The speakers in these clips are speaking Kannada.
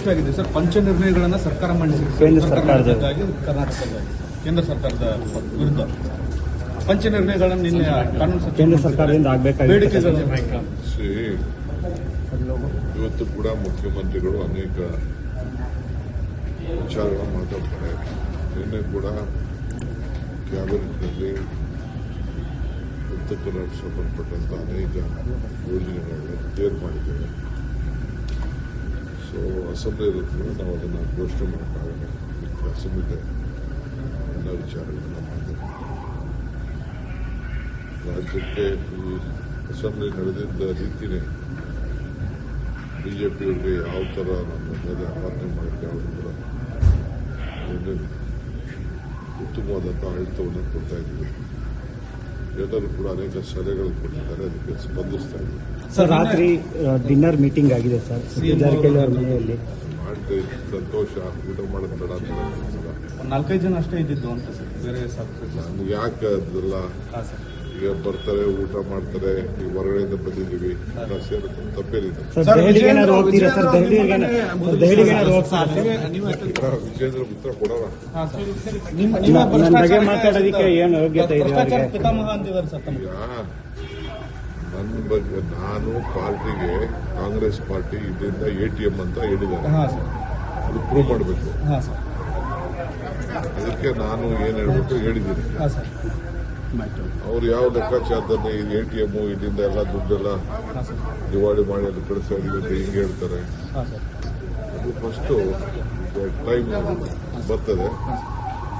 ಸ್ಪಷ್ಟ ಆಗಿದೆ ಸರ್. ಪಂಚ ನಿರ್ಣಯಗಳನ್ನು ಸರ್ಕಾರ ಮಂಡಿಸಿದೆ ಕೇಂದ್ರ ಸರ್ಕಾರದಲ್ಲಿ ಕೇಂದ್ರ ಸರ್ಕಾರದ ವಿರುದ್ಧ ಪಂಚ ನಿರ್ಣಯಗಳನ್ನು ನಿನ್ನೆ ಕಾನೂನು ಕೇಂದ್ರ ಸರ್ಕಾರದಿಂದ ಆಗಬೇಕಾಗಿದೆ. ಇವತ್ತು ಕೂಡ ಮುಖ್ಯಮಂತ್ರಿಗಳು ಅನೇಕ ವಿಚಾರಗಳನ್ನು ಮಾತಾಡ್ತಾರೆ. ನಿನ್ನೆ ಕೂಡ ಕ್ಯಾಬಿನೆಟ್ನಲ್ಲಿ ಉತ್ತರ ಕನ್ನಡ ಸಂಬಂಧಪಟ್ಟಂತ ಅನೇಕ ಯೋಜನೆಗಳನ್ನು ಕ್ಲಿಯರ್ ಮಾಡಿದ್ದೇವೆ. ಸೊ ಅಸೆಂಬ್ಲಿ ಇರೋದ್ರಿಂದ ನಾವು ಅದನ್ನು ಘೋಷಣೆ ಮಾಡೋಕ್ಕಾಗಲ್ಲ. ಅಸೆಂಬ್ಲಿ ಎಲ್ಲ ವಿಚಾರಗಳನ್ನು ಮಾಡಿದ್ದೇವೆ. ರಾಜ್ಯಕ್ಕೆ ಈ ಅಸೆಂಬ್ಲಿ ನಡೆದಿದ್ದ ರೀತಿಯೇ ಬಿಜೆಪಿಯವರಿಗೆ ಯಾವ ಥರ ನಮ್ಮ ಮೇಲೆ ಆಪಾದನೆ ಮಾಡೋಕ್ಕೆ ಅವರು ಕೂಡ ಉತ್ತಮವಾದಂಥ ಆಡಳಿತವನ್ನು ಕೊಡ್ತಾ ಇದ್ದೀವಿ. ಎಲ್ಲರೂ ಕೂಡ ಅನೇಕ ಸಲಹೆಗಳು ಕೊಟ್ಟಿದ್ದಾರೆ, ಅದಕ್ಕೆ ಸ್ಪಂದಿಸ್ತಾ ಇದ್ದೀವಿ. ಸರ್, ರಾತ್ರಿ ಡಿನ್ನರ್ ಮೀಟಿಂಗ್ ಆಗಿದೆ ಸರ್ ಜಾರಕಿಹೊಳಿ ಅವರ ಮನೆಯಲ್ಲಿ. ಮಾಡಿ ಸಂತೋಷ. ಊಟ ಮಾಡೋದು ಬೇಡ ಅಂತ 4-5 ಜನ ಅಷ್ಟೇ ಇದ್ದಿದ್ದು ಅಂತ ಸರ್. ಬೇರೆ ನಮ್ಗೆ ಯಾಕೆ ಅದೆಲ್ಲ ಈಗ ಬರ್ತಾರೆ, ಊಟ ಮಾಡ್ತಾರೆ, ಈಗ ಹೊರಗಡೆಯಿಂದ ಬಂದಿದ್ದೀವಿ, ಸೇರುತ್ತೆ, ತಪ್ಪೇನಿದೆ. ವಿಜೇಂದ್ರ ಉತ್ತರ ಕೊಡೋಣ. ಮಾತಾಡೋದಕ್ಕೆ ಏನು ಯೋಗ್ಯತೆ ಇದೆ? ಈಗ ನನ್ನ ಬಗ್ಗೆ ನಾನು ಪಾರ್ಟಿಗೆ, ಕಾಂಗ್ರೆಸ್ ಪಾರ್ಟಿ ಇದರಿಂದ ATM ಅಂತ ಹೇಳಿದ್ದಾರೆ, ಅದು ಪ್ರೂವ್ ಮಾಡಬೇಕು. ಅದಕ್ಕೆ ನಾನು ಏನ್ ಹೇಳ್ಬೇಕು ಹೇಳಿದ್ದೀನಿ. ಅವ್ರು ಯಾವ ಲೆಕ್ಕಾಚಾರದಲ್ಲಿ ATM ಇಲ್ಲಿಂದ ಎಲ್ಲ ದುಡ್ಡೆಲ್ಲ ದಿವಾಳಿ ಮಾಡಿ ಅಲ್ಲಿ ಕಳಿಸ್ತಾ ಅಂತ ಹಿಂಗೆ ಹೇಳ್ತಾರೆ. ಅದು ಫಸ್ಟು ಟೈಮ್ ಬರ್ತದೆ,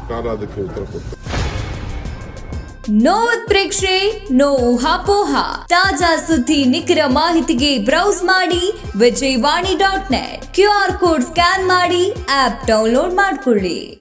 ಕಾಲ ಅದಕ್ಕೆ ಉತ್ತರ ಕೊಡ್ತಾರೆ. ನೋ ಉತ್ಪ್ರೇಕ್ಷೆ, ನೋ ಊಹಾಪೋಹ. ತಾಜಾ ಸುದ್ದಿ, ನಿಖರ ಮಾಹಿತಿಗೆ ಬ್ರೌಸ್ ಮಾಡಿ ವಿಜಯವಾಣಿ.net. QR ಕೋಡ್ ಸ್ಕ್ಯಾನ್ ಮಾಡಿ ಆಪ್ ಡೌನ್ಲೋಡ್ ಮಾಡಿಕೊಳ್ಳಿ.